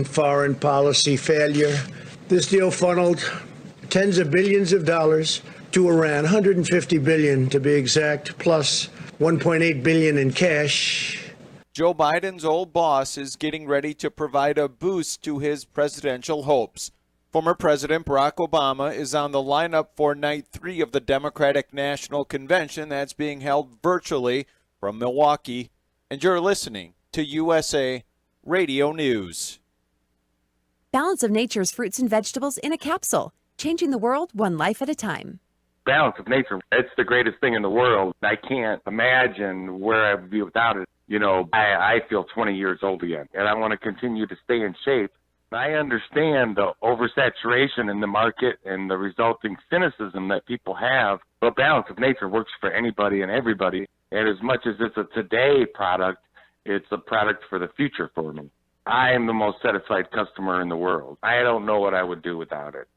foreign policy failure. This deal funneled tens of billions of dollars to Iran, 150 billion to be exact, plus 1.8 billion in cash. Joe Biden's old boss is getting ready to provide a boost to his presidential hopes. Former President Barack Obama is on the lineup for night 3 of the Democratic National Convention that's being held virtually from Milwaukee. And you're listening to USA Radio News. Balance of Nature's fruits and vegetables in a capsule, changing the world one life at a time. Balance of Nature, it's the greatest thing in the world. I can't imagine where I would be without it. You know, I feel 20 years old again, and I want to continue to stay in shape. I understand the oversaturation in the market and the resulting cynicism that people have, but Balance of Nature works for anybody and everybody. And as much as it's a today product, it's a product for the future for me. I am the most satisfied customer in the world. I don't know what I would do without it.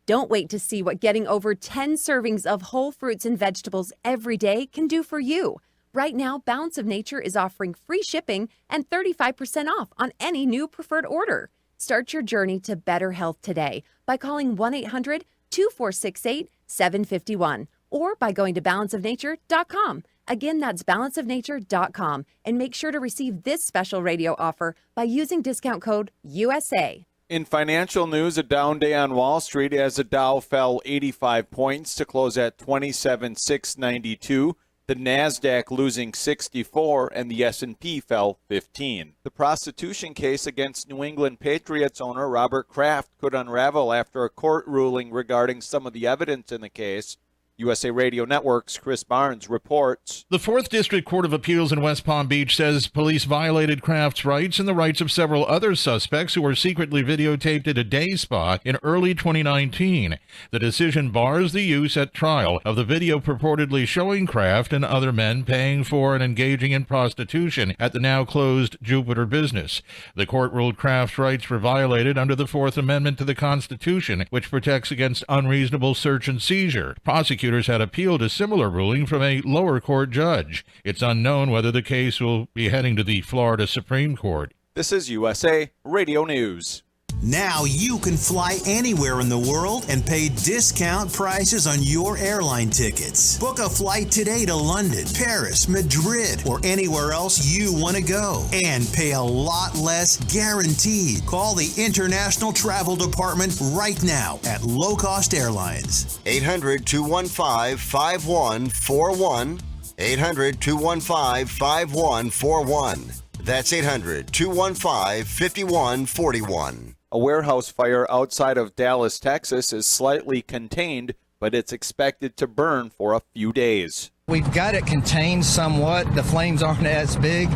Don't wait to see what getting over 10 servings of whole fruits and vegetables every day can do for you. Right now, Balance of Nature is offering free shipping and 35% off on any new preferred order. Start your journey to better health today by calling 1-800-2468-751 or by going to balanceofnature.com. Again, that's balanceofnature.com. And make sure to receive this special radio offer by using discount code USA. In financial news, a down day on Wall Street as the Dow fell 85 points to close at 27,692. The NASDAQ losing 64 and the S&P fell 15. The prostitution case against New England Patriots owner Robert Kraft could unravel after a court ruling regarding some of the evidence in the case. USA Radio Network's Chris Barnes reports. The 4th District Court of Appeals in West Palm Beach says police violated Kraft's rights and the rights of several other suspects who were secretly videotaped at a day spa in early 2019. The decision bars the use at trial of the video purportedly showing Kraft and other men paying for and engaging in prostitution at the now closed Jupiter business. The court ruled Kraft's rights were violated under the 4th Amendment to the Constitution, which protects against unreasonable search and seizure. Prosecutors had appealed a similar ruling from a lower court judge. It's unknown whether the case will be heading to the Florida Supreme Court. This is USA Radio News. Now you can fly anywhere in the world and pay discount prices on your airline tickets. Book a flight today to London, Paris, Madrid, or anywhere else you want to go and pay a lot less guaranteed. Call the International Travel Department right now at Low Cost Airlines. 800-215-5141. 800-215-5141. That's 800-215-5141. A warehouse fire outside of Dallas, Texas is slightly contained, but it's expected to burn for a few days. We've got it contained somewhat. The flames aren't as big.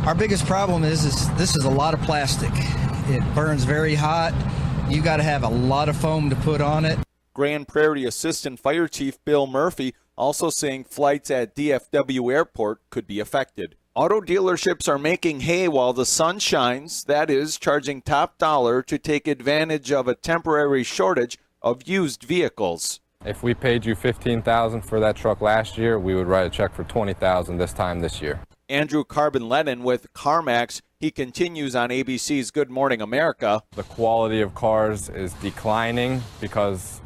Our biggest problem is this is a lot of plastic. It burns very hot. You got to have a lot of foam to put on it. Grand Prairie Assistant Fire Chief Bill Murphy also saying flights at DFW Airport could be affected. Auto dealerships are making hay while the sun shines, that is, charging top dollar to take advantage of a temporary shortage of used vehicles. If we paid you $15,000 for that truck last year, we would write a check for $20,000 this time this year. Andrew Carbon-Lennon with CarMax, he continues on ABC's Good Morning America. The quality of cars is declining because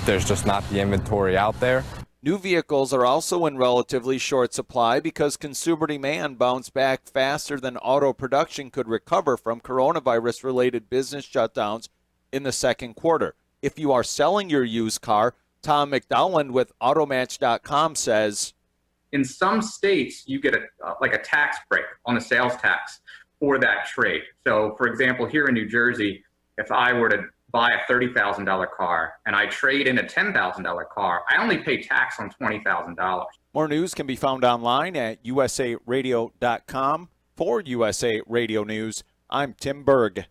there's just not the inventory out there. New vehicles are also in relatively short supply because consumer demand bounced back faster than auto production could recover from coronavirus-related business shutdowns in the second quarter. If you are selling your used car, Tom McDowland with Automatch.com says, in some states, you get a tax break on the sales tax for that trade. So, for example, here in New Jersey, if I were to buy a $30,000 car and I trade in a $10,000 car, I only pay tax on $20,000. More news can be found online at usaradio.com. For USA Radio News, I'm Tim Berg.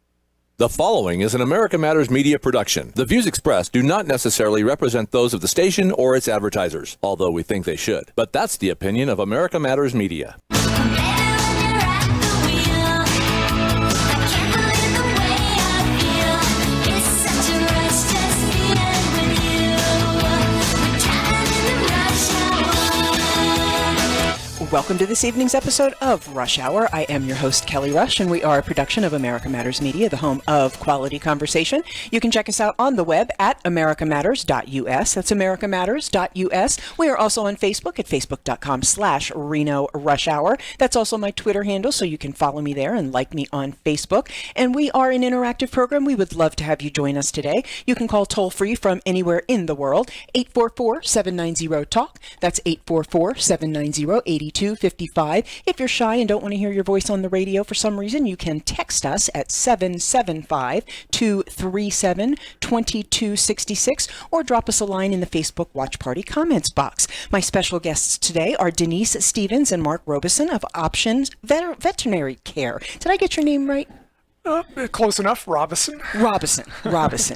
The following is an America Matters Media production. The views expressed do not necessarily represent those of the station or its advertisers, although we think they should. But that's the opinion of America Matters Media. Welcome Welcome to this evening's episode of Rush Hour. I am your host, Kelly Rush, and we are a production of America Matters Media, the home of quality conversation. You can check us out on the web at americamatters.us. That's americamatters.us. We are also on Facebook at facebook.com/Reno Rush Hour. That's also my Twitter handle, so you can follow me there and like me on Facebook. And we are an interactive program. We would love to have you join us today. You can call toll-free from anywhere in the world, 844-790-TALK. That's 844-790-8255. If you're shy and don't want to hear your voice on the radio for some reason, you can text us at 775-237-2266 or drop us a line in the Facebook Watch Party comments box. My special guests today are Denise Stevens and Mark Robeson of Options Veterinary Care. Did I get your name right? Close enough. Robison.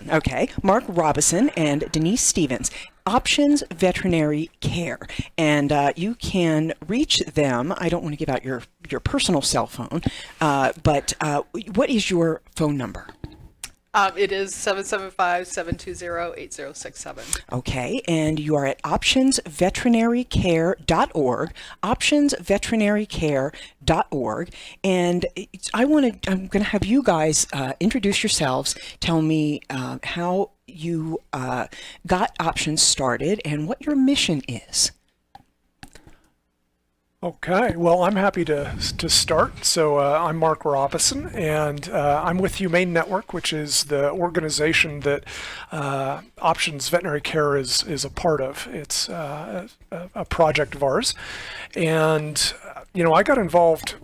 Okay. Mark Robeson and Denise Stevens. Options Veterinary Care. And you can reach them. I don't want to give out your personal cell phone, but what is your phone number? It is 775-720-8067. Okay, and you are at optionsveterinarycare.org, optionsveterinarycare.org, and I'm going to have you guys introduce yourselves, tell me how you got Options started and what your mission is. Okay, well, I'm happy to start. So I'm Mark Robeson, and I'm with Humane Network, which is the organization that Options Veterinary Care is a part of. It's a project of ours. And, I got involved.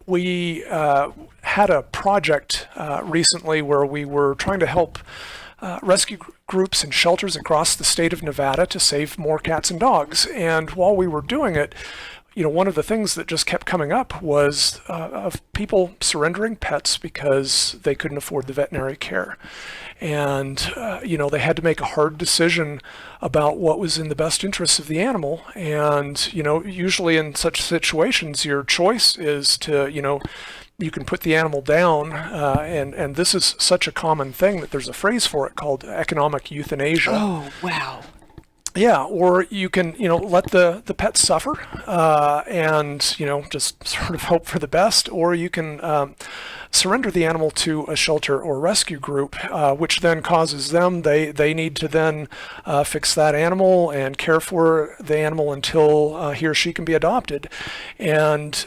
We had a project recently where we were trying to help rescue groups and shelters across the state of Nevada to save more cats and dogs. And while we were doing it, one of the things that just kept coming up was of people surrendering pets because they couldn't afford the veterinary care. And, they had to make a hard decision about what was in the best interests of the animal. And, usually in such situations, your choice is to, you can put the animal down, and this is such a common thing that there's a phrase for it called economic euthanasia. Oh, wow. Yeah, or you can, let the pet suffer and, just sort of hope for the best, or you can surrender the animal to a shelter or rescue group, which then causes them, they need to then fix that animal and care for the animal until he or she can be adopted. And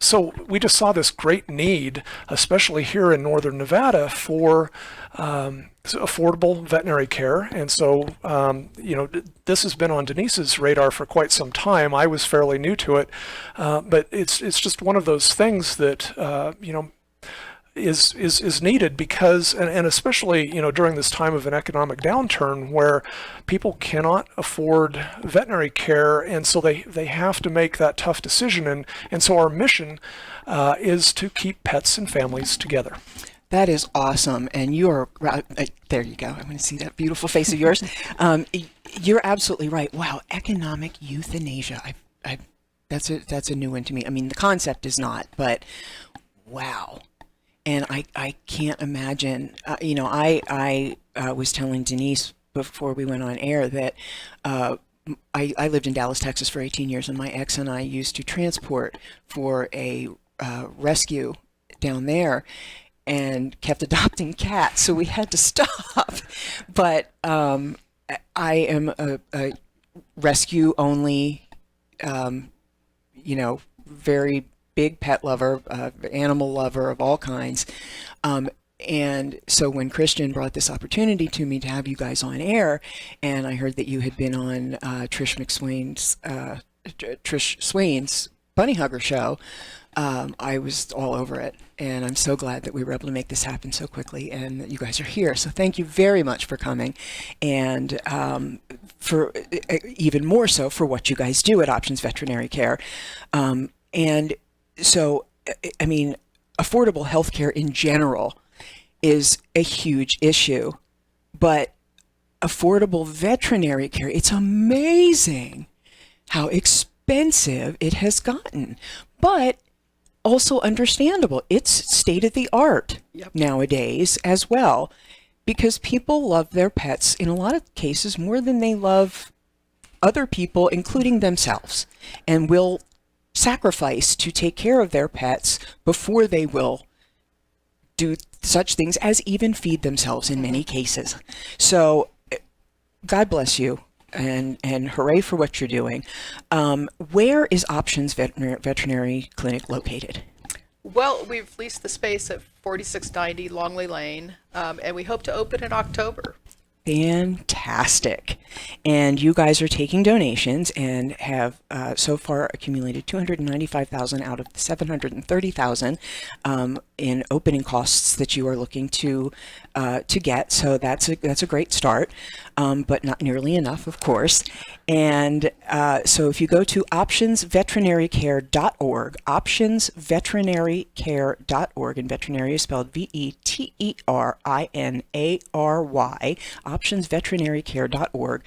so we just saw this great need, especially here in northern Nevada, for affordable veterinary care. And so, this has been on Denise's radar for quite some time. I was fairly new to it, but it's just one of those things that, is needed because, and especially, during this time of an economic downturn where people cannot afford veterinary care, and so they have to make that tough decision. And so our mission is to keep pets and families together. That is awesome. And you're, there you go. I want to see that beautiful face of yours. You're absolutely right. Wow. Economic euthanasia. That's a new one to me. I mean, the concept is not, but wow. And I can't imagine, I was telling Denise before we went on air that I lived in Dallas, Texas for 18 years, and my ex and I used to transport for a rescue down there and kept adopting cats, so we had to stop. But I am a rescue only, very big pet lover, animal lover of all kinds. And so when Christian brought this opportunity to me to have you guys on air, and I heard that you had been on Trish Swain's Bunny Hugger show, I was all over it. And I'm so glad that we were able to make this happen so quickly and that you guys are here. So thank you very much for coming, and for even more so for what you guys do at Options Veterinary Care. And so, I mean, affordable healthcare in general is a huge issue, but affordable veterinary care, it's amazing how expensive it has gotten, but also understandable. It's state of the art nowadays as well, because people love their pets in a lot of cases more than they love other people, including themselves, and will sacrifice to take care of their pets before they will do such things as even feed themselves in many cases. So God bless you, and hooray for what you're doing. Where is Options Veterinary Clinic located? Well, we've leased the space at 4690 Longley Lane, and we hope to open in October. Fantastic. And you guys are taking donations and have so far accumulated $295,000 out of the $730,000 in opening costs that you are looking to get. So that's a great start, but not nearly enough, of course. And so if you go to optionsveterinarycare.org, optionsveterinarycare.org, and veterinary is spelled VETERINARY, optionsveterinarycare.org,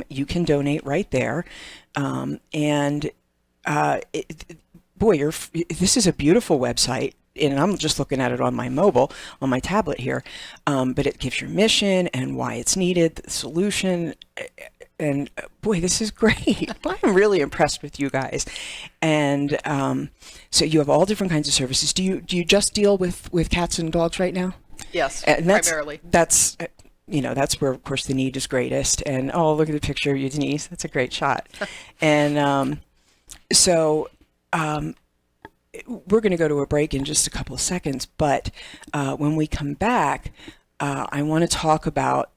you can donate right there. Boy, this is a beautiful website. And I'm just looking at it on my mobile, on my tablet here, but it gives your mission and why it's needed, the solution, and boy, this is great. I'm really impressed with you guys. And so you have all different kinds of services. Do you just deal with cats and dogs right now? Yes, and primarily. That's where, of course, the need is greatest. And oh, look at the picture of you, Denise. That's a great shot. And we're going to go to a break in just a couple of seconds, but when we come back, I want to talk about,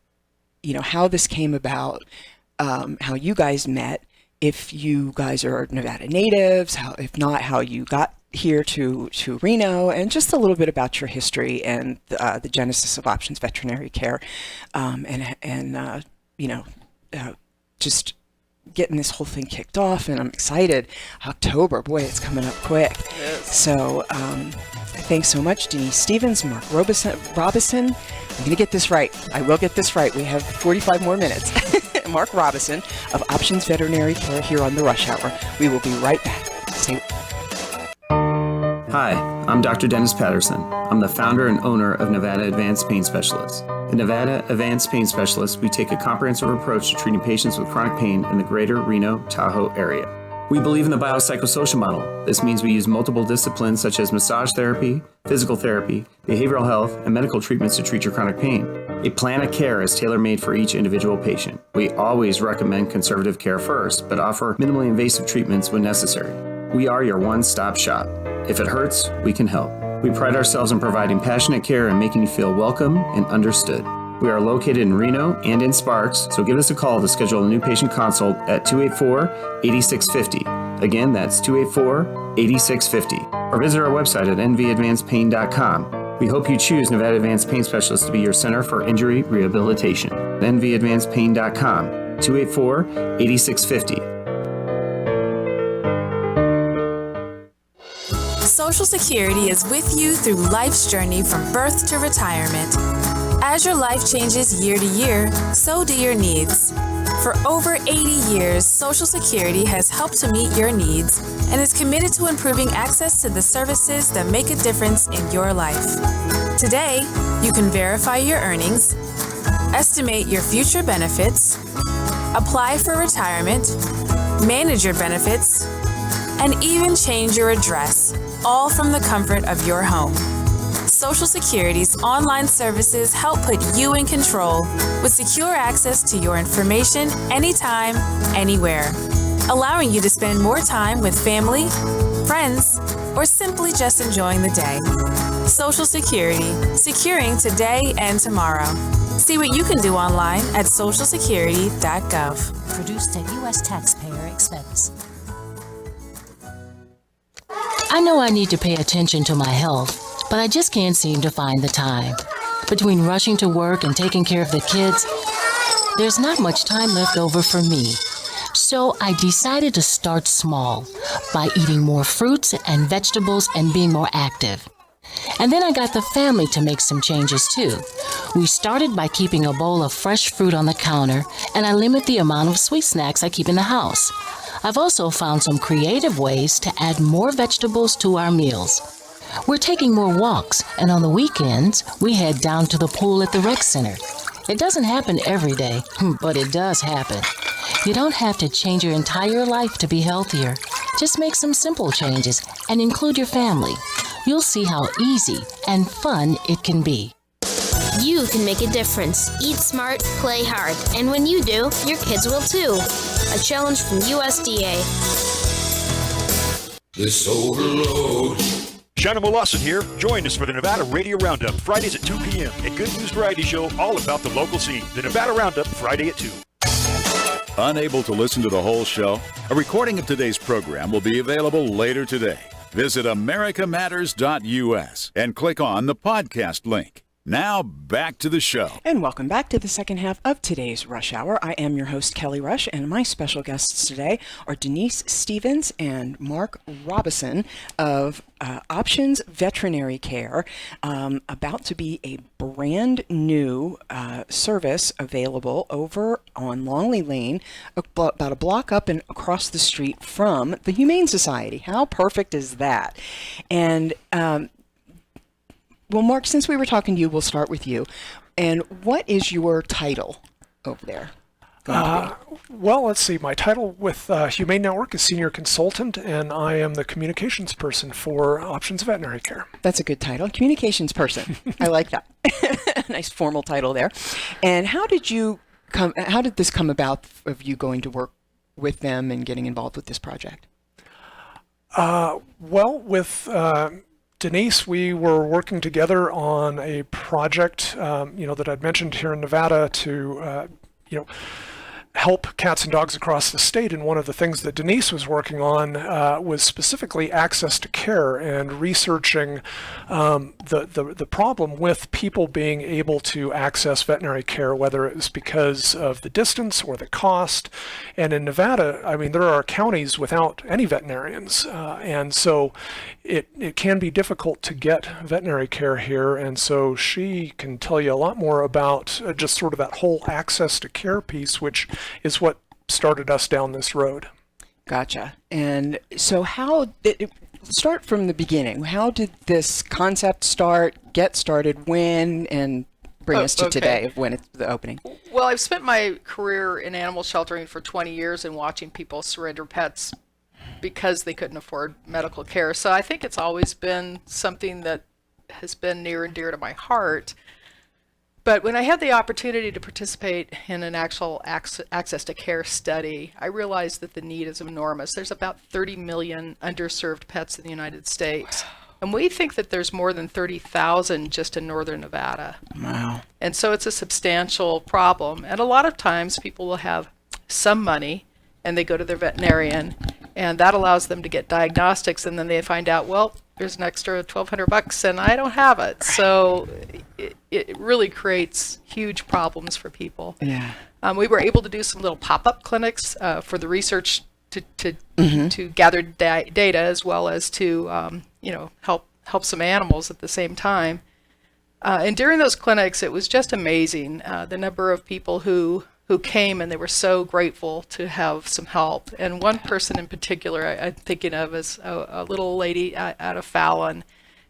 how this came about, how you guys met, if you guys are Nevada natives, if not, how you got here to Reno, and just a little bit about your history and the genesis of Options Veterinary Care, just getting this whole thing kicked off. And I'm excited. October, boy, it's coming up quick. Yes. So thanks so much, Denise Stevens, Mark Robison. I'm going to get this right. I will get this right. We have 45 more minutes. Mark Robison of Options Veterinary Care here on the Rush Hour. We will be right back. Stay. Hi, I'm Dr. Dennis Patterson. I'm the founder and owner of Nevada Advanced Pain Specialists. At Nevada Advanced Pain Specialists, we take a comprehensive approach to treating patients with chronic pain in the greater Reno, Tahoe area. We believe in the biopsychosocial model. This means we use multiple disciplines such as massage therapy, physical therapy, behavioral health, and medical treatments to treat your chronic pain. A plan of care is tailor-made for each individual patient. We always recommend conservative care first, but offer minimally invasive treatments when necessary. We are your one-stop shop. If it hurts, we can help. We pride ourselves in providing passionate care and making you feel welcome and understood. We are located in Reno and in Sparks, so give us a call to schedule a new patient consult at 284-8650. Again, that's 284-8650. Or visit our website at nvadvancedpain.com. We hope you choose Nevada Advanced Pain Specialists to be your center for injury rehabilitation. nvadvancedpain.com, 284-8650. Social Security is with you through life's journey from birth to retirement. As your life changes year to year, so do your needs. For over 80 years, Social Security has helped to meet your needs and is committed to improving access to the services that make a difference in your life. Today, you can verify your earnings, estimate your future benefits, apply for retirement, manage your benefits, and even change your address, all from the comfort of your home. Social Security's online services help put you in control with secure access to your information anytime, anywhere, allowing you to spend more time with family, friends, or simply just enjoying the day. Social Security, securing today and tomorrow. See what you can do online at socialsecurity.gov. Produced at U.S. taxpayer expense. I know I need to pay attention to my health, but I just can't seem to find the time. Between rushing to work and taking care of the kids, there's not much time left over for me. So I decided to start small by eating more fruits and vegetables and being more active. And then I got the family to make some changes too. We started by keeping a bowl of fresh fruit on the counter, and I limit the amount of sweet snacks I keep in the house. I've also found some creative ways to add more vegetables to our meals. We're taking more walks, and on the weekends, we head down to the pool at the rec center. It doesn't happen every day, but it does happen. You don't have to change your entire life to be healthier. Just make some simple changes and include your family. You'll see how easy and fun it can be. You can make a difference. Eat smart, play hard. And when you do, your kids will too. A challenge from USDA. This overload. Shannon Lawson here. Join us for the Nevada Radio Roundup, Fridays at 2 p.m. A good news variety show all about the local scene. The Nevada Roundup, Friday at 2. Unable to listen to the whole show? A recording of today's program will be available later today. Visit americamatters.us and click on the podcast link. Now, back to the show. And welcome back to the second half of today's Rush Hour. I am your host, Kelly Rush, and my special guests today are Denise Stevens and Mark Robison of Options Veterinary Care, about to be a brand new service available over on Longley Lane, about a block up and across the street from the Humane Society. How perfect is that? And well, Mark, since we were talking to you, we'll start with you. And what is your title over there? Well, let's see. My title with Humane Network is Senior Consultant, and I am the communications person for Options Veterinary Care. That's a good title. Communications person. I like that. Nice formal title there. And how did this come about of you going to work with them and getting involved with this project? Well, with Denise, we were working together on a project, that I'd mentioned here in Nevada to, help cats and dogs across the state. And one of the things that Denise was working on was specifically access to care and researching the problem with people being able to access veterinary care, whether it was because of the distance or the cost. And in Nevada, I mean, there are counties without any veterinarians. And so it can be difficult to get veterinary care here. And so she can tell you a lot more about just sort of that whole access to care piece, which is what started us down this road. Gotcha. And so start from the beginning. How did this concept get started, when, and bring us to today of when it's the opening? Well, I've spent my career in animal sheltering for 20 years and watching people surrender pets because they couldn't afford medical care. So I think it's always been something that has been near and dear to my heart. But when I had the opportunity to participate in an actual access to care study, I realized that the need is enormous. There's about 30 million underserved pets in the United States. And we think that there's more than 30,000 just in northern Nevada. Wow. And so it's a substantial problem. And a lot of times people will have some money and they go to their veterinarian, and that allows them to get diagnostics, and then they find out, well, there's an extra $1,200 and I don't have it. So it really creates huge problems for people. Yeah. We were able to do some little pop-up clinics for the research to gather data, as well as to help some animals at the same time. And during those clinics, it was just amazing, the number of people who came, and they were so grateful to have some help. And one person in particular I'm thinking of is a little lady out of Fallon,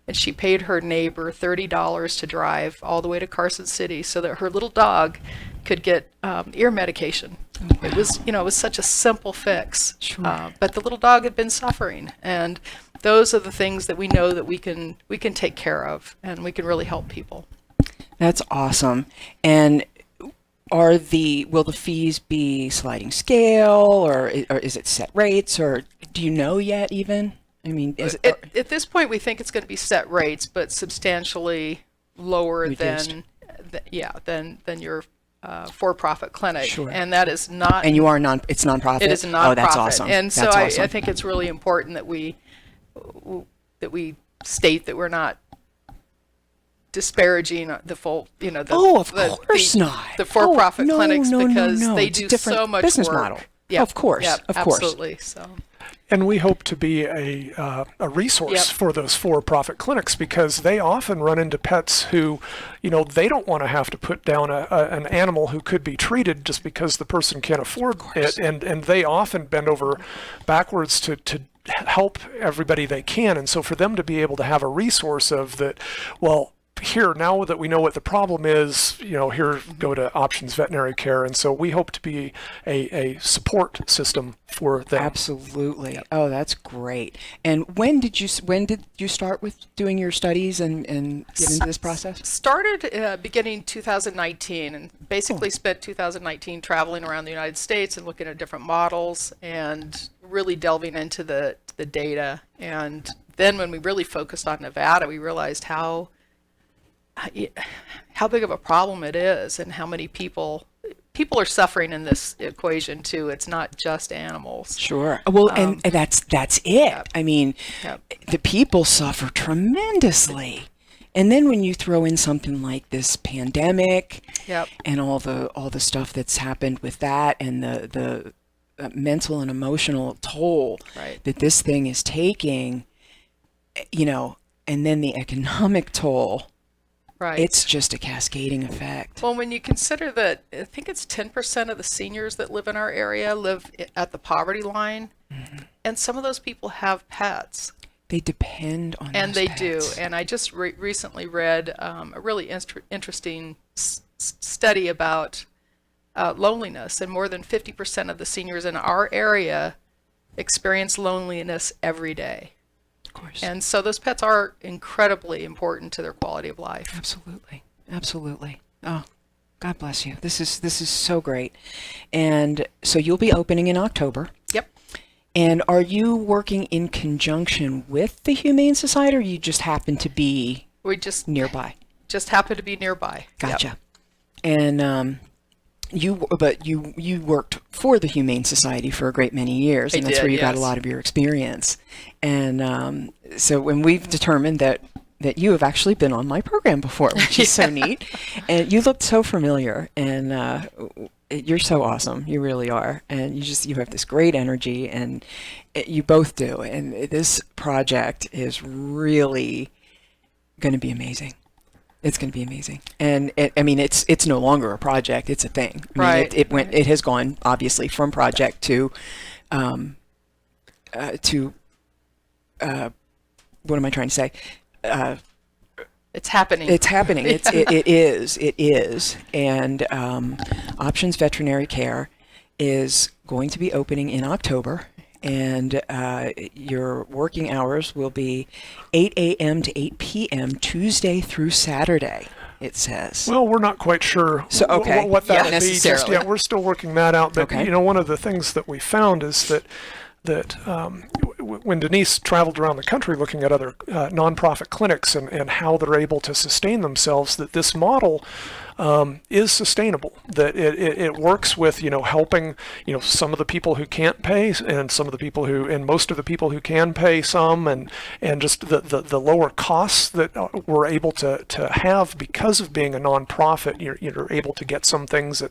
and she paid her neighbor $30 to drive all the way to Carson City so that her little dog could get ear medication. It was such a simple fix, but the little dog had been suffering, and those are the things that we know that we can take care of, and we can really help people. That's awesome. And will the fees be sliding scale, or is it set rates, or do you know yet even? I mean, at this point, we think it's going to be set rates, but substantially lower than your for-profit clinic. Sure. And that is not. And you are it's nonprofit. It is a nonprofit. Oh, that's awesome. And so that's awesome. I think it's really important that we state that we're not disparaging the full, of course not. The for-profit no, clinics, because no. they It's do different so much business work. model. Yeah, of course, absolutely. So. And we hope to be a resource for those for-profit clinics, because they often run into pets who, they don't want to have to put down an animal who could be treated just because the person can't afford it, and they often bend over backwards to help everybody they can. And so for them to be able to have a resource of that, well, here, now that we know what the problem is, here go to Options Veterinary Care, and so we hope to be a support system for them. Absolutely. Oh, that's great. And when did you start with doing your studies and get into this process? Started beginning 2019, and basically spent 2019 traveling around the United States and looking at different models and really delving into the data. And then when we really focused on Nevada, we realized how big of a problem it is, and how many people are suffering in this equation too. It's not just animals. Sure. Well, and that's it. Yep. I mean, the people suffer tremendously. And then when you throw in something like this pandemic, and all the stuff that's happened with that, and the mental and emotional toll that this thing is taking, and then the economic toll. Right. It's just a cascading effect. Well, when you consider that, I think it's 10% of the seniors that live in our area live at the poverty line, and some of those people have pets. They depend on and those they pets. do. And I just recently read a really interesting study about loneliness, and more than 50% of the seniors in our area experience loneliness every day. Of course. And so those pets are incredibly important to their quality of life. Absolutely. Absolutely. Oh, God bless you. This is so great. And so you'll be opening in October. Yep. And are you working in conjunction with the Humane Society, or you just happen to be nearby? Just happen to be nearby. Gotcha. Yep. And you worked for the Humane Society for a great many years, and that's where you got a lot of your experience. And so when we've determined that you have actually been on my program before, which is so neat, and you looked so familiar, and you're so awesome. You really are, and you have this great energy, and you both do. And this project is really going to be amazing. It's going to be amazing. And it's no longer a project, it's a thing. I mean, it has gone obviously from project to what am I trying to say? It's happening. It is. And Options Veterinary Care is going to be opening in October. And your working hours will be 8 a.m. to 8 p.m. Tuesday through Saturday, it says. Well, we're not quite sure what that would be just yet. We're still working that out. But one of the things that we found is that when Denise traveled around the country looking at other nonprofit clinics and how they're able to sustain themselves, that this model is sustainable, that it works with, helping, some of the people who can't pay, and some of the people and most of the people who can pay some, and just the lower costs that we're able to have because of being a nonprofit. You're able to get some things at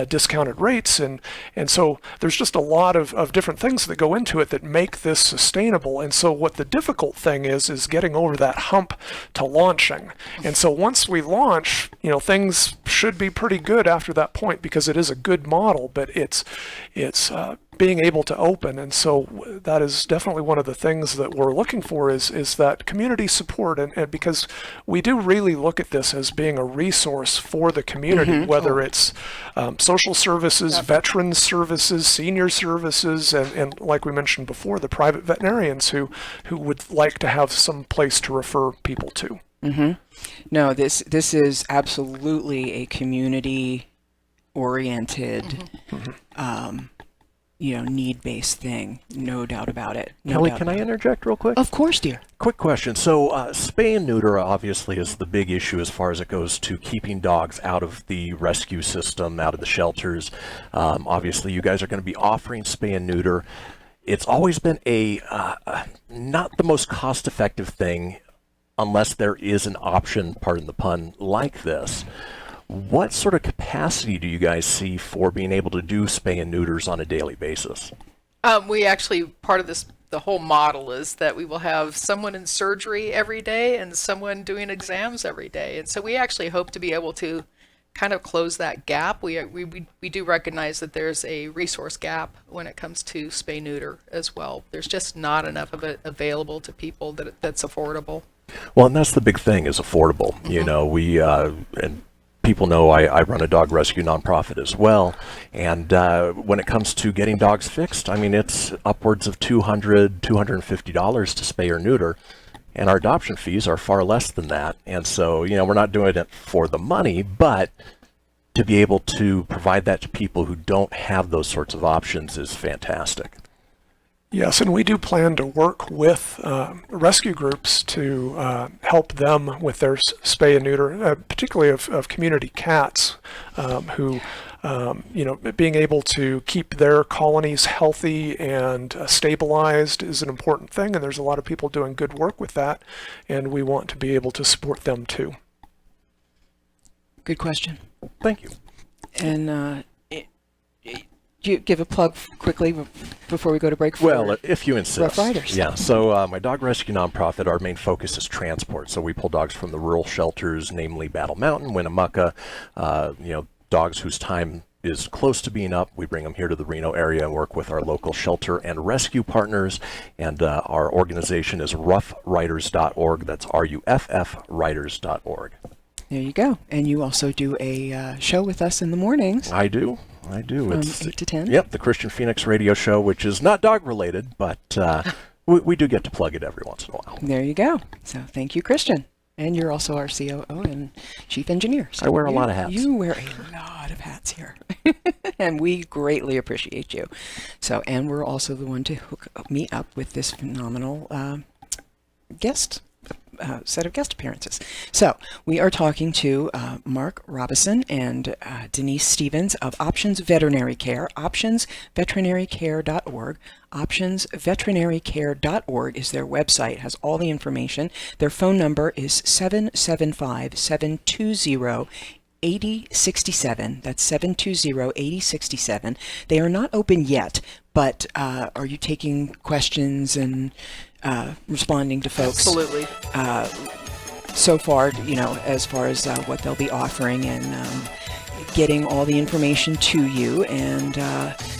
discounted rates, and so there's just a lot of different things that go into it that make this sustainable. And so what the difficult thing is getting over that hump to launching. And so once we launch, things should be pretty good after that point, because it is a good model, but it's being able to open. And so that is definitely one of the things that we're looking for is that community support, and because we do really look at this as being a resource for the community, whether it's social services, veterans services, senior services, and like we mentioned before, the private veterinarians who would like to have some place to refer people to. No, this is absolutely a community-oriented, need-based thing. No doubt about it. Kelly, can I interject real quick? Of course, dear. Quick question. So, spay and neuter obviously is the big issue as far as it goes to keeping dogs out of the rescue system, out of the shelters. Obviously, you guys are going to be offering spay and neuter. It's always been not the most cost-effective thing, unless there is an option, pardon the pun, like this. What sort of capacity do you guys see for being able to do spay and neuters on a daily basis? We actually, part of the whole model is that we will have someone in surgery every day and someone doing exams every day. And so we actually hope to be able to kind of close that gap. We do recognize that there's a resource gap when it comes to spay neuter as well. There's just not enough of it available to people that's affordable. Well, and that's the big thing is affordable. You know, we and people know I run a dog rescue nonprofit as well, and when it comes to getting dogs fixed, I mean, it's upwards of $200, $250 to spay or neuter, and our adoption fees are far less than that. And so, you know, we're not doing it for the money, but to be able to provide that to people who don't have those sorts of options is fantastic. Yes, and we do plan to work with rescue groups to help them with their spay and neuter, particularly of community cats who, you know, being able to keep their colonies healthy and stabilized is an important thing, and there's a lot of people doing good work with that, and we want to be able to support them too. Good question. Thank you. And do you give a plug quickly before we go to break? Well, if you insist. Rough Riders. Yeah. So my dog rescue nonprofit, our main focus is transport. So we pull dogs from the rural shelters, namely Battle Mountain, Winnemucca, you know, dogs whose time is close to being up. We bring them here to the Reno area and work with our local shelter and rescue partners. And our organization is roughriders.org. That's RUFF riders.org. There you go. And you also do a show with us in the mornings. I do. From 8 to 10? Yep, the Christian Phoenix radio show, which is not dog related, but we do get to plug it every once in a while. There you go. So thank you, Christian. And you're also our COO and chief engineer. So I wear a lot of hats. You wear a lot of hats here. And we greatly appreciate you. So, and we're also the one to hook me up with this phenomenal set of guest appearances. So we are talking to Mark Robison and Denise Stevens of Options Veterinary Care. OptionsVeterinaryCare.org. OptionsVeterinaryCare.org is their website. It has all the information. Their phone number is 775-720-8067. That's 720-8067. They are not open yet, but are you taking questions and responding to folks? Absolutely. So far, you know, as far as what they'll be offering and getting all the information to you. And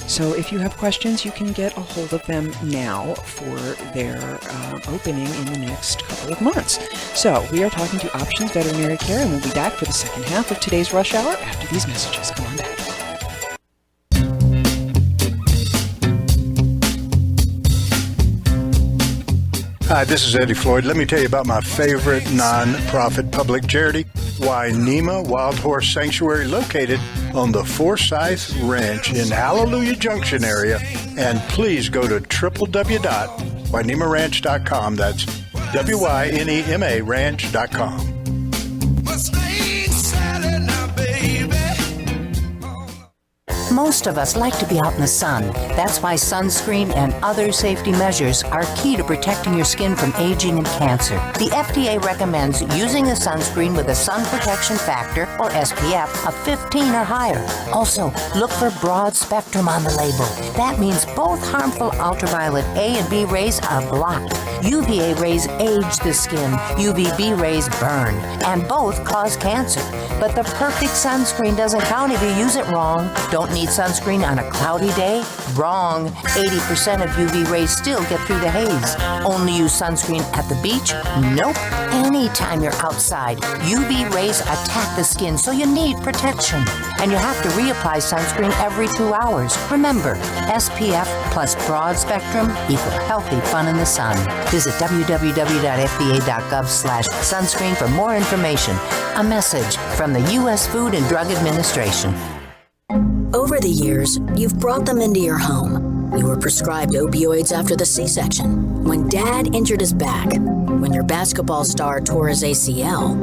so if you have questions, you can get a hold of them now for their opening in the next couple of months. So we are talking to Options Veterinary Care, and we'll be back for the second half of today's Rush Hour after these messages. Come on back. Hi, this is Eddie Floyd. Let me tell you about my favorite non-profit public charity, Wainema Wild Horse Sanctuary, located on the Forsyth Ranch in Hallelujah Junction area. And please go to www.wainemaranch.com. That's WYNEMA ranch.com. Most of us like to be out in the sun. That's why sunscreen and other safety measures are key to protecting your skin from aging and cancer. The FDA recommends using a sunscreen with a sun protection factor, or SPF, of 15 or higher. Also, look for broad spectrum on the label. That means both harmful ultraviolet A and B rays are blocked. UVA rays age the skin, UVB rays burn, and both cause cancer. But the perfect sunscreen doesn't count if you use it wrong. Don't need sunscreen on a cloudy day? Wrong. 80% of UV rays still get through the haze. Only use sunscreen at the beach? Nope. Anytime you're outside, UV rays attack the skin, so you need protection. And you have to reapply sunscreen every 2 hours. Remember, SPF plus broad spectrum equal healthy fun in the sun. Visit www.fda.gov/sunscreen for more information. A message from the U.S. Food and Drug Administration. Over the years, you've brought them into your home. You were prescribed opioids after the C-section, when Dad injured his back, when your basketball star tore his ACL.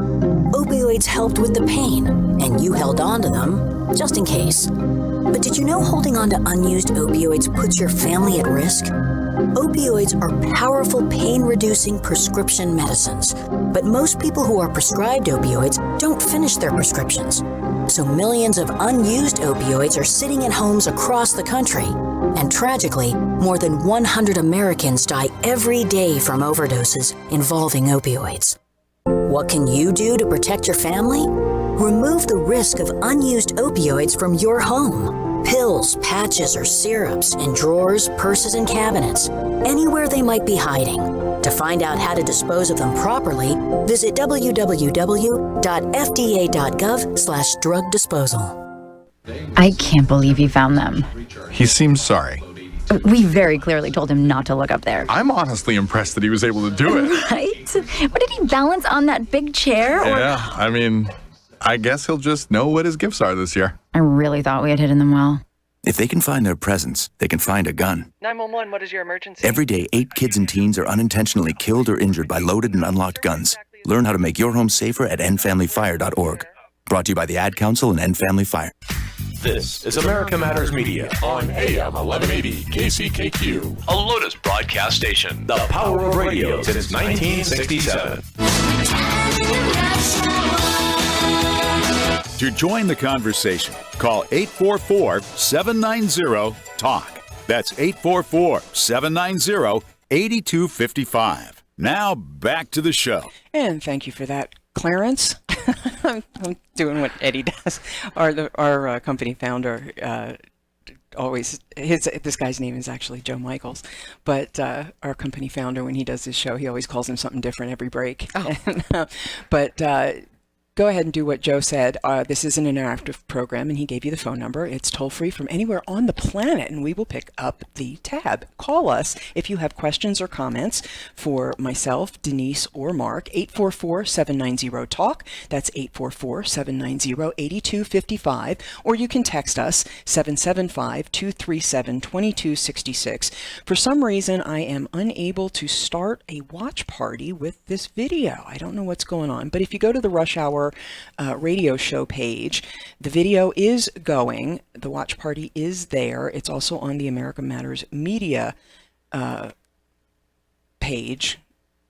Opioids helped with the pain, and you held on to them just in case. But did you know holding on to unused opioids puts your family at risk? Opioids are powerful pain-reducing prescription medicines, but most people who are prescribed opioids don't finish their prescriptions. So millions of unused opioids are sitting in homes across the country. And tragically, more than 100 Americans die every day from overdoses involving opioids. What can you do to protect your family? Remove the risk of unused opioids from your home. Pills, patches, or syrups in drawers, purses, and cabinets, anywhere they might be hiding. To find out how to dispose of them properly, visit www.fda.gov/drug disposal. I can't believe he found them. He seems sorry. We very clearly told him not to look up there. I'm honestly impressed that he was able to do it. Right? What, did he balance on that big chair? Yeah, I mean, I guess he'll just know what his gifts are this year. I really thought we had hidden them well. If they can find their presents, they can find a gun. 911, what is your emergency? Every day, 8 kids and teens are unintentionally killed or injured by loaded and unlocked guns. Learn how to make your home safer at endfamilyfire.org. Brought to you by the Ad Council and End Family Fire. This is America Matters Media on AM 1180 KCKQ, a Lotus broadcast station. The power of radio since 1967. To join the conversation, call 844-790-TALK. That's 844-790-8255. Now back to the show. And thank you for that, Clarence. I'm doing what Eddie does. Our company founder always, this guy's name is actually Joe Michaels, but our company founder, when he does his show, he always calls him something different every break. Oh. But go ahead and do what Joe said. This is an interactive program, and he gave you the phone number. It's toll-free from anywhere on the planet, and we will pick up the tab. Call us if you have questions or comments for myself, Denise, or Mark. 844-790-TALK. That's 844-790-8255. Or you can text us, 775-237-2266. For some reason, I am unable to start a watch party with this video. I don't know what's going on, but if you go to the Rush Hour radio show page, the video is going. The watch party is there. It's also on the America Matters Media page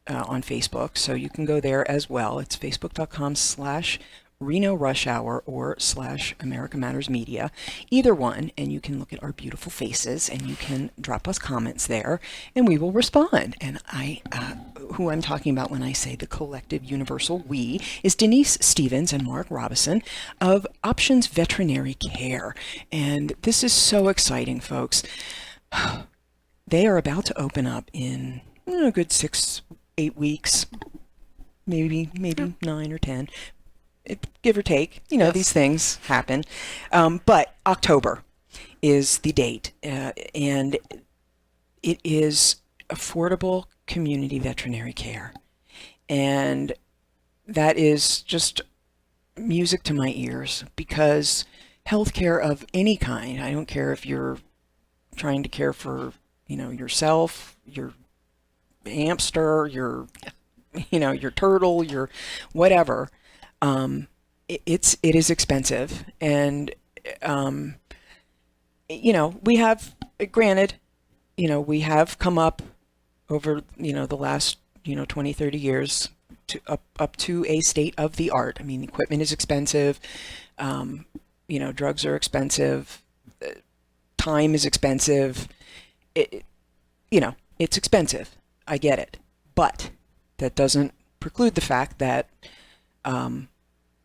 on Facebook, so you can go there as well. It's facebook.com/Reno Rush Hour or /America Matters Media, either one, and you can look at our beautiful faces and you can drop us comments there and we will respond. And who I'm talking about when I say the collective universal we is Denise Stevens and Mark Robison of Options Veterinary Care. And this is so exciting, folks. They are about to open up in a good 6-8 weeks, maybe 9 or 10. Give or take, yes. These things happen. But October is the date, and it is affordable community veterinary care. And that is just music to my ears, because healthcare of any kind, I don't care if you're trying to care for, yourself, your hamster, your turtle, your whatever, it is expensive. And we have, granted, we have come up over the last 20-30 years to up to a state of the art. I mean, equipment is expensive, drugs are expensive, time is expensive. It's expensive. I get it, but that doesn't preclude the fact that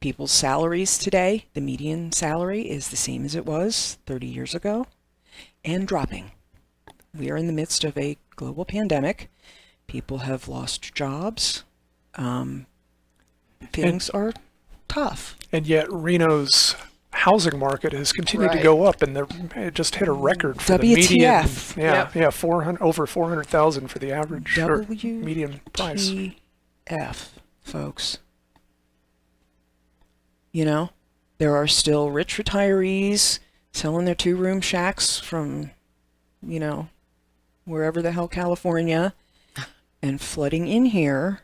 people's salaries today, the median salary is the same as it was 30 years ago and dropping. We are in the midst of a global pandemic. People have lost jobs. Things are tough. And yet Reno's housing market has continued to go up, and it just hit a record for the median. Over 400,000 for the average or median price. WTF, folks. There are still rich retirees selling their 2-room shacks from, wherever the hell, California, and flooding in here,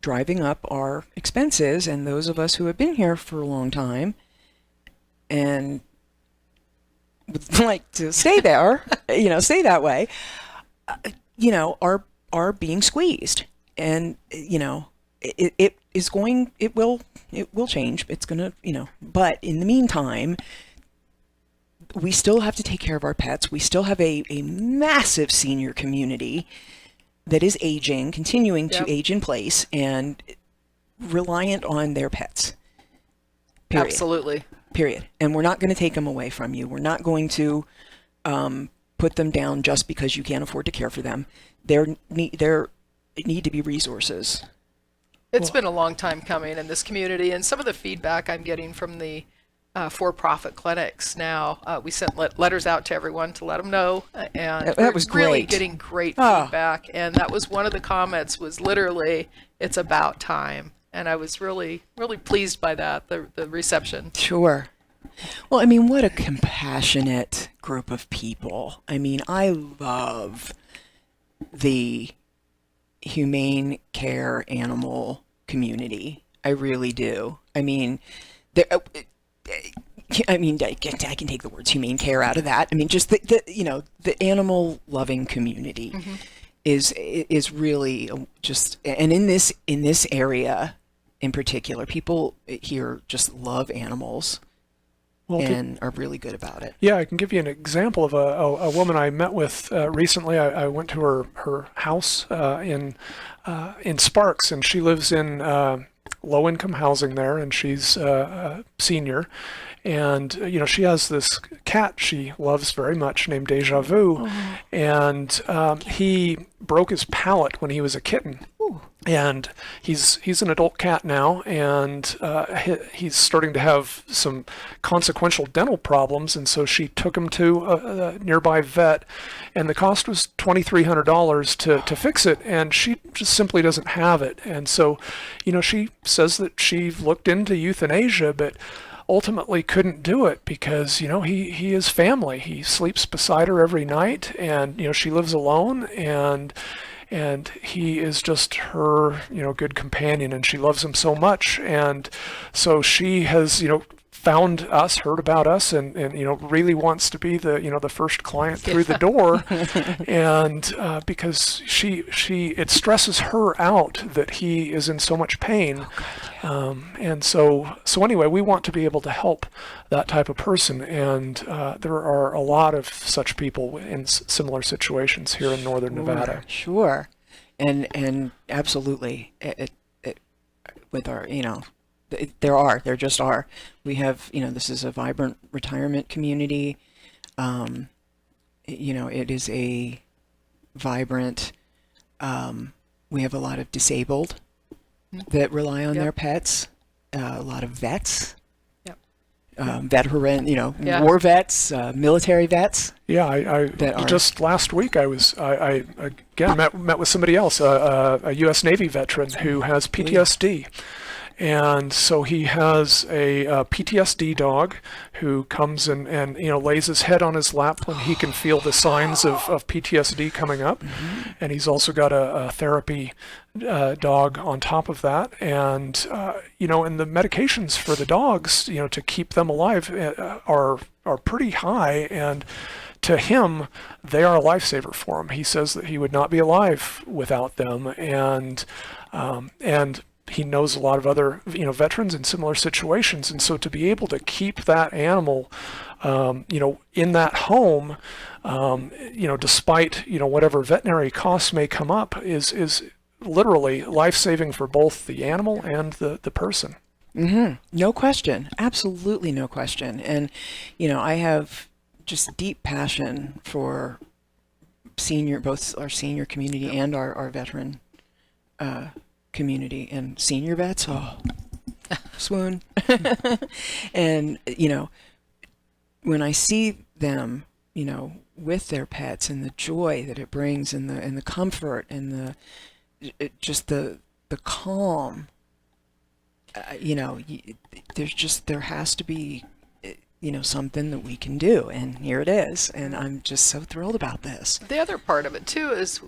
driving up our expenses. And those of us who have been here for a long time and would like to stay there, stay that way, are being squeezed. And, it will change. It's going to, but in the meantime, we still have to take care of our pets. We still have a massive senior community that is aging, continuing to age in place, and reliant on their pets. Period. Absolutely. Period. And we're not going to take them away from you. We're not going to put them down just because you can't afford to care for them. need to be resources. It's been a long time coming in this community, and some of the feedback I'm getting from the for-profit clinics now, we sent letters out to everyone to let them know, and that was really great. getting great feedback. And that was one of the comments was literally, "It's about time," and I was really, really pleased by that, the reception. Sure. Well, I mean, what a compassionate group of people. I mean, I love the humane care animal community. I really do. I mean, I can take the words humane care out of that. I mean, just the animal loving community is really just, and in this area in particular, people here just love animals. And are really good about it. Yeah, I can give you an example of a woman I met with recently. I went to her house in Sparks, and she lives in low-income housing there, and she's a senior. And, she has this cat she loves very much named Deja Vu. And he broke his palate when he was a kitten. And he's an adult cat now, and he's starting to have some consequential dental problems, and so she took him to a nearby vet, and the cost was $2,300 to fix it, and she just simply doesn't have it. And so, she says that she looked into euthanasia, but ultimately couldn't do it because, he is family. He sleeps beside her every night, and, she lives alone, and he is just her, good companion, and she loves him so much. And so she has, found us, heard about us, and really wants to be the first client through the door. And because it stresses her out that he is in so much pain. And so anyway, we want to be able to help that type of person, and there are a lot of such people in similar situations here in Northern Nevada. Sure, and absolutely, with our, there just are. We have, this is a vibrant retirement community. It is a vibrant. We have a lot of disabled that rely on their pets. A lot of vets. Veteran, war vets, military vets. Yeah, I just last week I again met with somebody else, a U.S. Navy veteran who has PTSD. And so he has a PTSD dog who comes and lays his head on his lap when he can feel the signs of PTSD coming up. And he's also got a therapy dog on top of that. And, and the medications for the dogs, to keep them alive are pretty high. And to him, they are a lifesaver for him. He says that he would not be alive without them. And he knows a lot of other, veterans in similar situations. And so to be able to keep that animal, in that home, despite, whatever veterinary costs may come up is literally life-saving for both the animal and the person. No question. Absolutely no question. And, I have just deep passion for both our senior community and our veteran community, and senior vets, swoon. And when I see them with their pets, and the joy that it brings, and the comfort, and the calm, there has to be something that we can do, and here it is, and I'm just so thrilled about this. The other part of it too is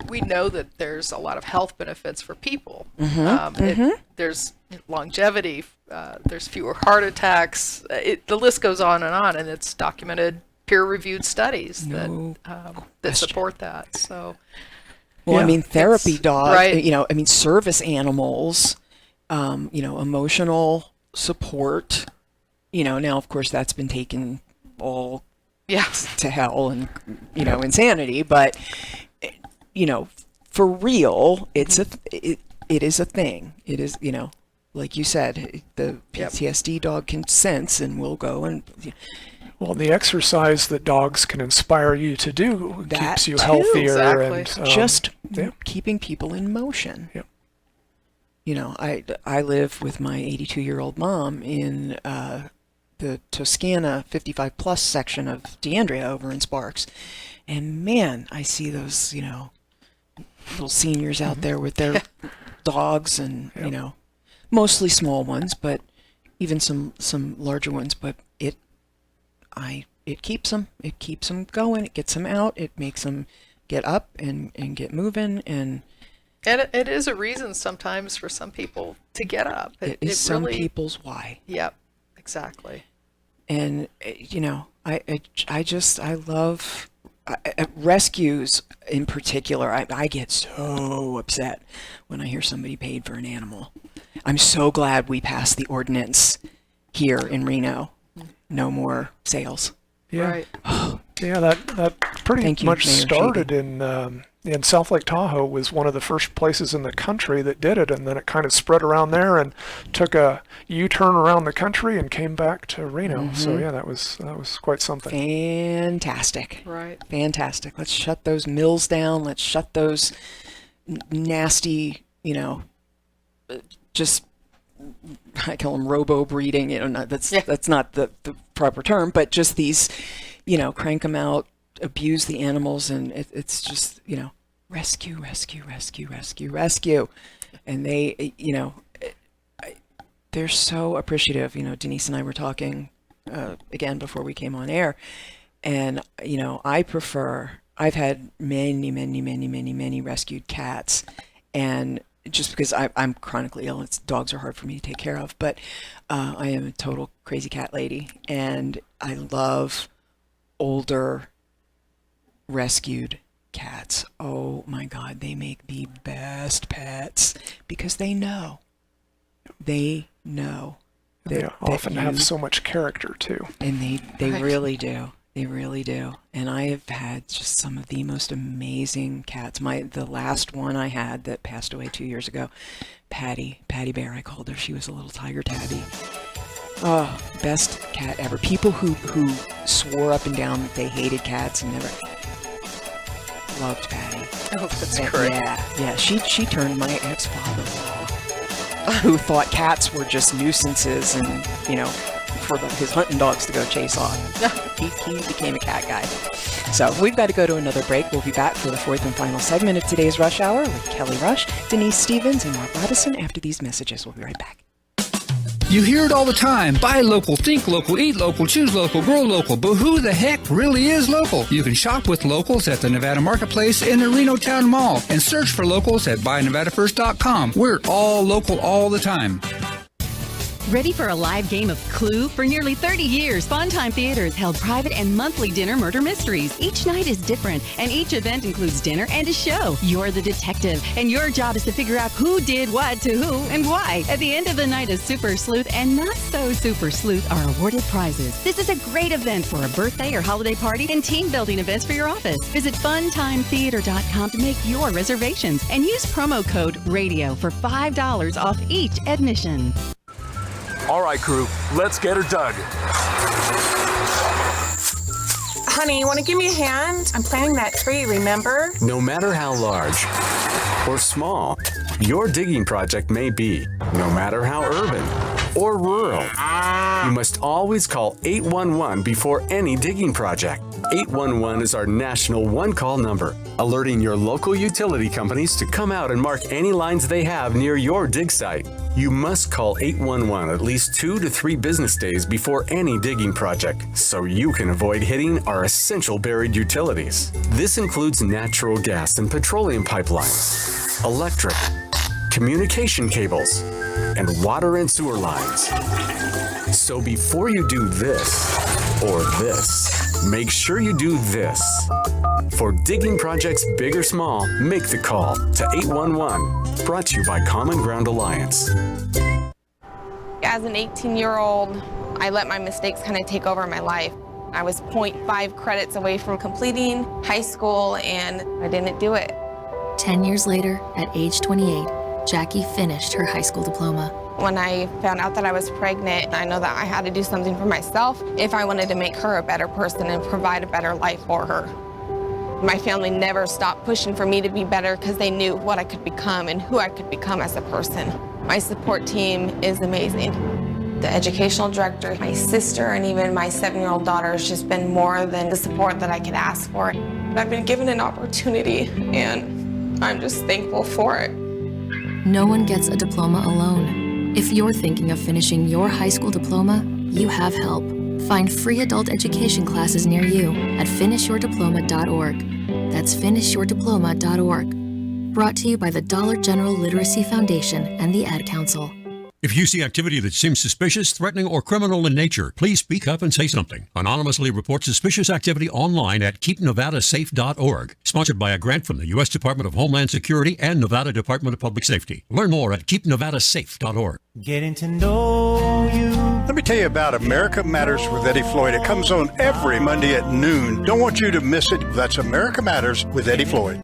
we know that there's a lot of health benefits for people. There's longevity, there's fewer heart attacks, the list goes on, and it's documented, peer-reviewed studies that support that. So, well, I mean, therapy dogs, right. Service animals, emotional support. Now, of course, that's been taken all to hell and, insanity. But, for real, it is a thing. It is, like you said, the PTSD dog can sense and will go. And Well, the exercise that dogs can inspire you to do keeps you too. healthier. Exactly. And Just keeping people in motion. Yep. You know, I live with my 82-year-old mom in the Toscana 55 plus section of DeAndrea over in Sparks, and man, I see those, you know, little seniors out there with their dogs, and you know, mostly small ones, but even some larger ones. But it keeps them going. It gets them out. It makes them get up and get moving. And it is a reason sometimes for some people to get up. It is some people's why. Yep, exactly. And you know, I love rescues in particular. I get so upset when I hear somebody paid for an animal. I'm so glad we passed the ordinance here in Reno. No more sales. Yeah. Right. Yeah, that pretty much started in South Lake Tahoe. Was one of the first places in the country that did it, and then it kind of spread around there and took a U-turn around the country and came back to Reno. So yeah, that was quite something. Fantastic. Right. Fantastic. Let's shut those mills down. Let's shut those nasty, you know, just I call them robo breeding. You know, that's not the proper term, but just these, you know, crank them out, abuse the animals, and it's just, you know, rescue, and they, you know, they're so appreciative. You know, Denise and I were talking again before we came on air, and you know, I've had many rescued cats, and just because I'm chronically ill, dogs are hard for me to take care of, but I am a total crazy cat lady, and I love older rescued cats. Oh my God, they make the best pets because they know. They often have so much character too. And they really do. They really do. And I have had just some of the most amazing cats. The last one I had that passed away 2 years ago, Patty Bear, I called her. She was a little tiger tabby. Oh, best cat ever. People who swore up and down that they hated cats and never loved Patty. Oh, that's great. Yeah. She turned my ex-father-in-law, who thought cats were just nuisances and, you know, for his hunting dogs to go chase off. He became a cat guy. So we've got to go to another break. We'll be back for the fourth and final segment of today's Rush Hour with Kelly Rush, Denise Stevens, and Mark Robison after these messages. We'll be right back. You hear it all the time. Buy local, think local, eat local, choose local, grow local. But who the heck really is local? You can shop with locals at the Nevada Marketplace in the Reno Town Mall and search for locals at buynevadafirst.com. We're all local all the time. Ready for a live game of Clue? For nearly 30 years, Funtime Theaters held private and monthly dinner murder mysteries. Each night is different, and each event includes dinner and a show. You're the detective, and your job is to figure out who did what to who and why. At the end of the night, a super sleuth and not so super sleuth are awarded prizes. This is a great event for a birthday or holiday party and team building events for your office. Visit funtimetheater.com to make your reservations and use promo code RADIO for $5 off each admission. All right, crew, let's get her dug. Honey, you want to give me a hand? I'm planting that tree, remember? No matter how large or small your digging project may be, no matter how urban or rural, you must always call 811 before any digging project. 811 is our national one-call number, alerting your local utility companies to come out and mark any lines they have near your dig site. You must call 811 at least 2 to 3 business days before any digging project, so you can avoid hitting our essential buried utilities. This includes natural gas and petroleum pipelines, electric, communication cables, and water and sewer lines. So before you do this or this, make sure you do this. For digging projects big or small, make the call to 811. Brought to you by Common Ground Alliance. As an 18-year-old, I let my mistakes kind of take over my life. I was 0.5 credits away from completing high school, and I didn't do it. 10 years later, at age 28, Jackie finished her high school diploma. When I found out that I was pregnant, I know that I had to do something for myself if I wanted to make her a better person and provide a better life for her. My family never stopped pushing for me to be better because they knew what I could become and who I could become as a person. My support team is amazing. The educational director, my sister, and even my 7-year-old daughter has just been more than the support that I could ask for. I've been given an opportunity, and I'm just thankful for it. No one gets a diploma alone. If you're thinking of finishing your high school diploma, you have help. Find free adult education classes near you at finishyourdiploma.org. That's finishyourdiploma.org. Brought to you by the Dollar General Literacy Foundation and the Ad Council. If you see activity that seems suspicious, threatening, or criminal in nature, please speak up and say something. Anonymously report suspicious activity online at keepnevadasafe.org. Sponsored by a grant from the U.S. Department of Homeland Security and Nevada Department of Public Safety. Learn more at keepnevadasafe.org. Getting to know you. Let me tell you about America Matters with Eddie Floyd. It comes on every Monday at noon. Don't want you to miss it. That's America Matters with Eddie Floyd.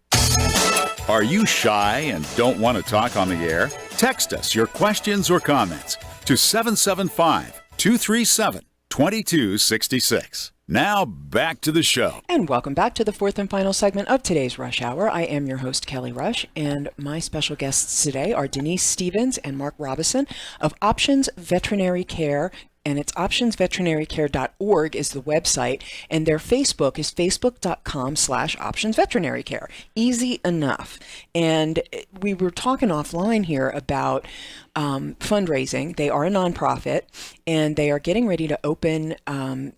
Are you shy and don't want to talk on the air? Text us your questions or comments to 775-237-2266. Now back to the show. And welcome back to the fourth and final segment of today's Rush Hour. I am your host, Kelly Rush, and my special guests today are Denise Stevens and Mark Robison of Options Veterinary Care. And it's optionsveterinarycare.org is the website, and their Facebook is facebook.com/optionsveterinarycare. Easy enough. And we were talking offline here about fundraising. They are a nonprofit, and they are getting ready to open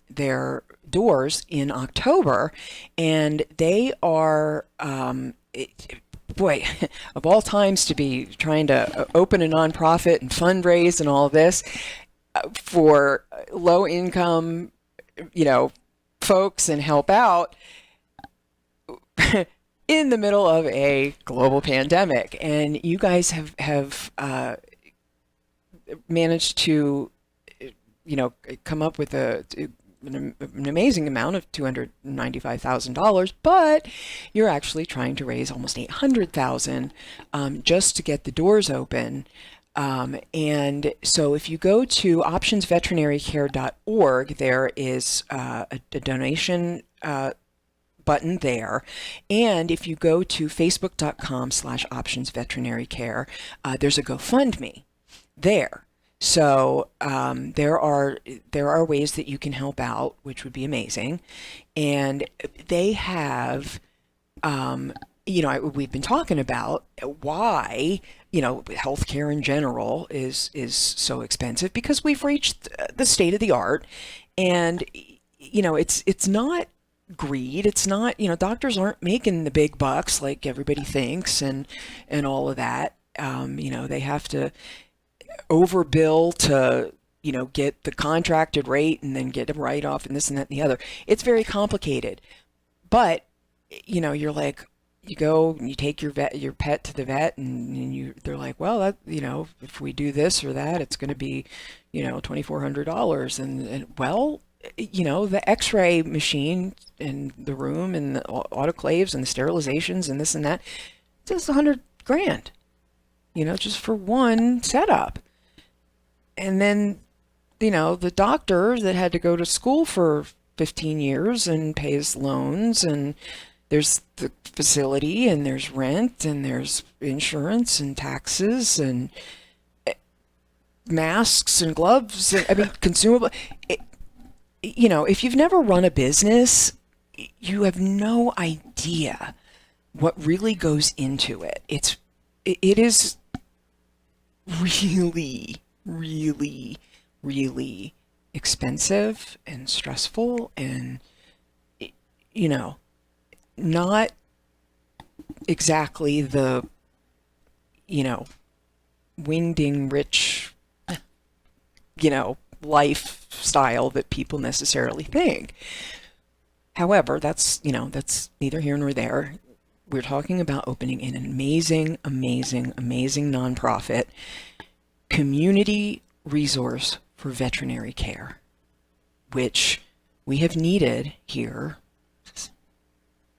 their doors in October, and they are boy, of all times to be trying to open a nonprofit and fundraise and all this for low income, folks and help out in the middle of a global pandemic. And you guys have managed to, come up with an amazing amount of $295,000, but you're actually trying to raise almost $800,000 just to get the doors open. And so if you go to optionsveterinarycare.org, there is a donation button there. And if you go to facebook.com/optionsveterinarycare, there's a GoFundMe there. So there are ways that you can help out, which would be amazing. And they have, we've been talking about why healthcare in general is so expensive, because we've reached the state of the art, and it's not greed. It's not, doctors aren't making the big bucks like everybody thinks, and all of that. They have to overbill to get the contracted rate and then get a write-off and this and that and the other. It's very complicated, but you're like, you go and you take your pet to the vet, and they're like, well, that, if we do this or that, it's going to be, $2,400. And well, the X-ray machine in the room and the autoclaves and the sterilizations and this and that, it's $100,000, just for one setup. And then, the doctor that had to go to school for 15 years and pay his loans, and there's the facility, and there's rent, and there's insurance and taxes and masks and gloves. Consumable. If you've never run a business, you have no idea what really goes into it. It is really, really, really expensive and stressful, and not exactly the, wingding rich, lifestyle that people necessarily think. However, that's neither here nor there. We're talking about opening an amazing, amazing, amazing nonprofit community resource for veterinary care, which we have needed here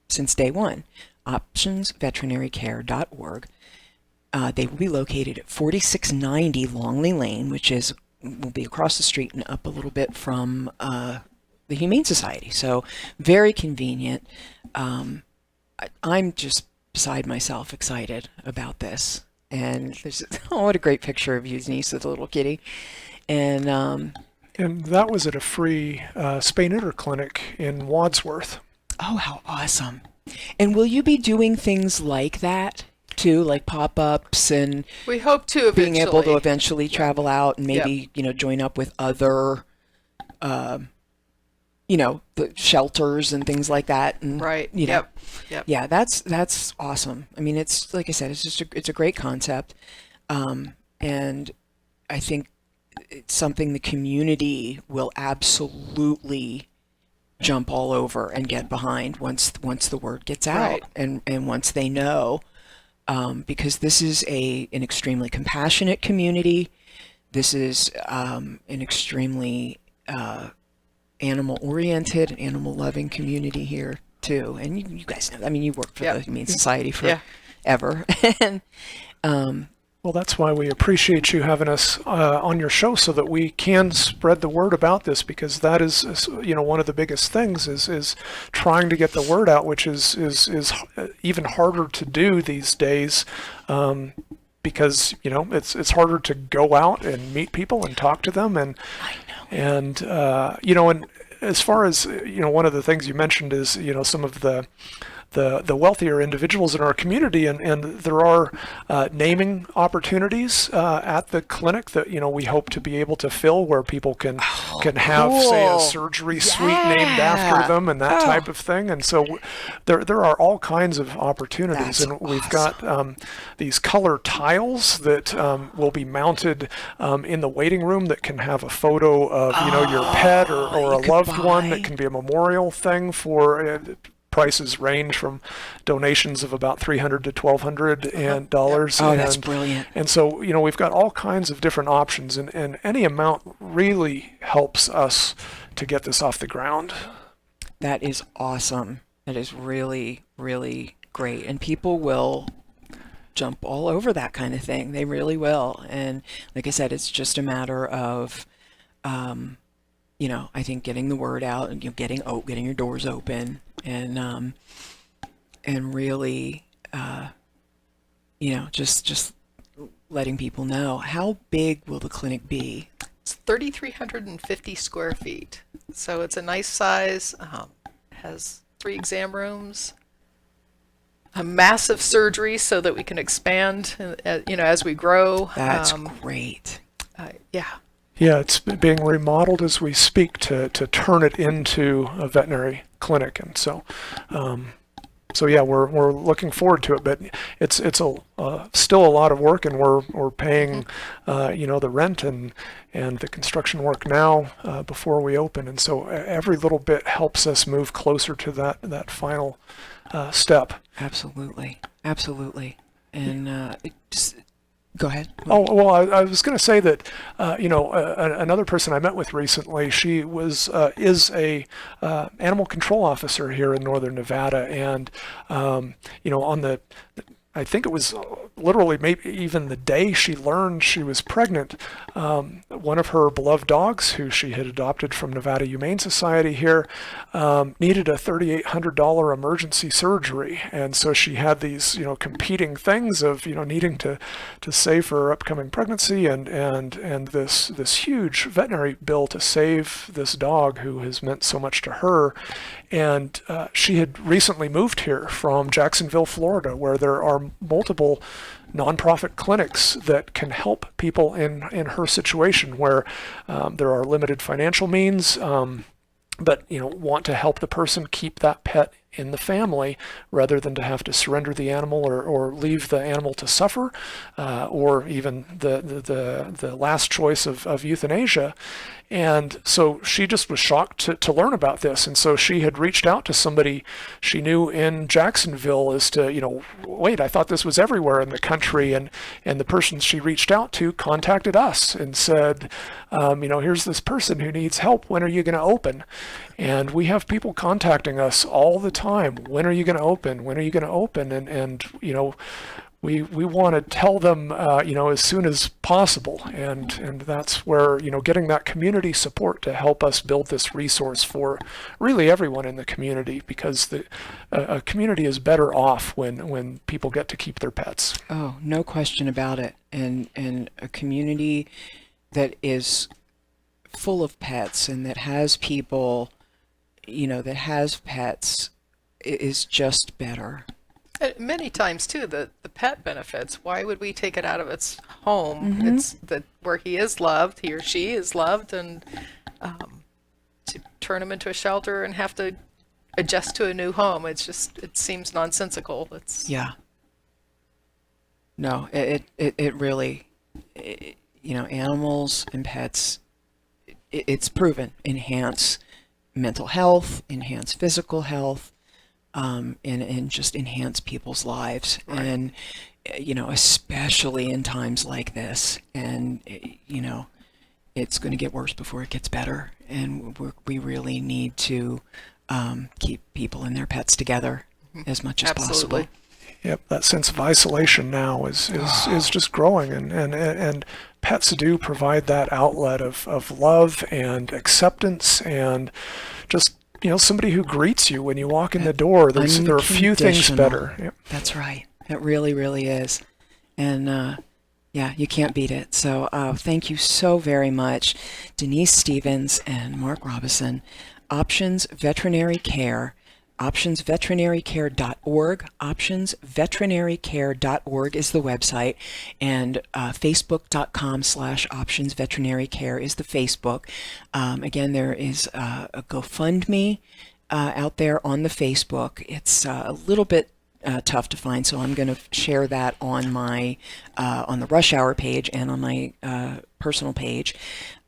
since day one. Optionsveterinarycare.org. They will be located at 4690 Longley Lane, which will be across the street and up a little bit from the Humane Society. So very convenient. I'm just beside myself excited about this. And there's what a great picture of Eunice with a little kitty. And that was at a free spay-neuter clinic in Wadsworth. Oh, how awesome. And will you be doing things like that too, like pop-ups and we hope to eventually. Being able to eventually travel out and maybe, join up with other, the shelters and things like that. And, right. Yep. Yeah, that's awesome. I mean, it's like I said, it's a great concept. And I think it's something the community will absolutely jump all over and get behind once the word gets out, and once they know, because this is an extremely compassionate community. This is an extremely animal-oriented, animal-loving community here too. And you guys know, I mean, you've worked for the Humane Society forever. And well, that's why we appreciate you having us on your show, so that we can spread the word about this, because that is one of the biggest things is trying to get the word out, which is even harder to do these days, because it's harder to go out and meet people and talk to them, and as far as one of the things you mentioned is some of the wealthier individuals in our community, and there are naming opportunities at the clinic that we hope to be able to fill, where people can have say a surgery suite named after them and that type of thing. And so there are all kinds of opportunities. That's we've got these color tiles that will be mounted in the waiting room that can have a photo of your pet or a loved one, that can be a memorial thing for prices range from donations of about $300 to $1,200 Oh, that's brilliant. And so, we've got all kinds of different options, and any amount really helps us to get this off the ground. That is awesome. That is really, really great. And people will jump all over that kind of thing. They really will. And like I said, it's just a matter of, I think getting the word out and getting your doors open, and really, just letting people know. How big will the clinic be? It's 3,350 square feet, so it's a nice size. Has 3 exam rooms, a massive surgery so that we can expand, as we grow. That's great. Yeah, it's being remodeled as we speak to turn it into a veterinary clinic, and so we're looking forward to it. But it's still a lot of work, and we're paying the rent and the construction work now before we open, and so every little bit helps us move closer to that final step. Absolutely, and go ahead. Oh, well, I was going to say that, another person I met with recently, she is a animal control officer here in Northern Nevada, and, I think it was literally maybe even the day she learned she was pregnant, one of her beloved dogs, who she had adopted from Nevada Humane Society here, needed a $3,800 emergency surgery. And so she had these, competing things of, needing to save for her upcoming pregnancy and this huge veterinary bill to save this dog who has meant so much to her. And she had recently moved here from Jacksonville, Florida, where there are multiple nonprofit clinics that can help people in her situation, where there are limited financial means, but want to help the person keep that pet in the family rather than to have to surrender the animal or leave the animal to suffer, or even the last choice of euthanasia. And so she just was shocked to learn about this. And so she had reached out to somebody she knew in Jacksonville as to, wait, I thought this was everywhere in the country. And the person she reached out to contacted us and said, here's this person who needs help. When are you going to open? And we have people contacting us all the time. When are you going to open? When are you going to open? And we want to tell them, as soon as possible. And that's where, getting that community support to help us build this resource for really everyone in the community, because a community is better off when people get to keep their pets. Oh, no question about it. And a community that is full of pets and that has people, that has pets is just better. Many times too, the pet benefits. Why would we take it out of its home? It's where he is loved, he or she is loved, and to turn him into a shelter and have to adjust to a new home, it seems nonsensical. No, it really, animals and pets, it's proven, enhance mental health, enhance physical health, and just enhance people's lives. Right. And, especially in times like this. And, it's going to get worse before it gets better. And we really need to keep people and their pets together as much as possible. Yep, that sense of isolation now is just growing, and pets do provide that outlet of love and acceptance, and just somebody who greets you when you walk in the door. There are few things better. Yep. That's right. It really, really is, and you can't beat it. So thank you so very much, Denise Stevens and Mark Robison. Options Veterinary Care. OptionsVeterinaryCare.org. OptionsVeterinaryCare.org is the website, and Facebook.com/OptionsVeterinaryCare is the Facebook. Again, there is a GoFundMe out there on the Facebook. It's a little bit tough to find, so I'm going to share that on my on the Rush Hour page and on my personal page.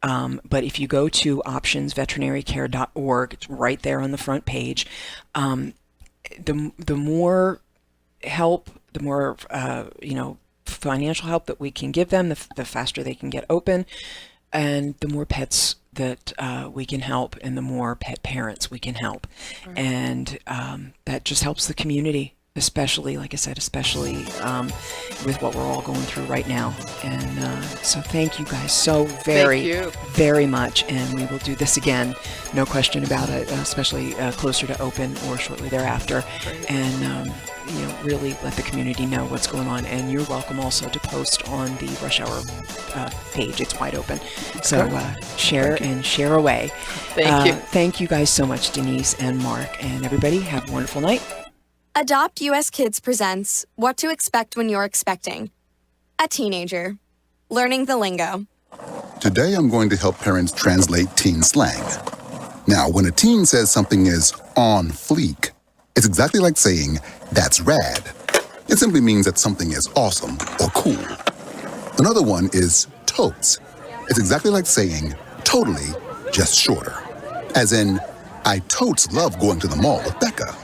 But if you go to OptionsVeterinaryCare.org, it's right there on the front page. The more help, the more financial help that we can give them, the faster they can get open, and the more pets that we can help, and the more pet parents we can help. Right. And that just helps the community, especially, like I said, with what we're all going through right now. And so thank you guys so very much. And we will do this again, no question about it, especially closer to open or shortly thereafter. Great. And really let the community know what's going on. And you're welcome also to post on the Rush Hour page. It's wide open. So share and share away. Thank you. Thank you guys so much, Denise and Mark. And everybody, have a wonderful night. Adopt US Kids presents What to Expect When You're Expecting. A teenager. Learning the lingo. Today I'm going to help parents translate teen slang. Now, when a teen says something is on fleek, it's exactly like saying, that's rad. It simply means that something is awesome or cool. Another one is totes. It's exactly like saying, totally, just shorter. As in, I totes love going to the mall with Becca.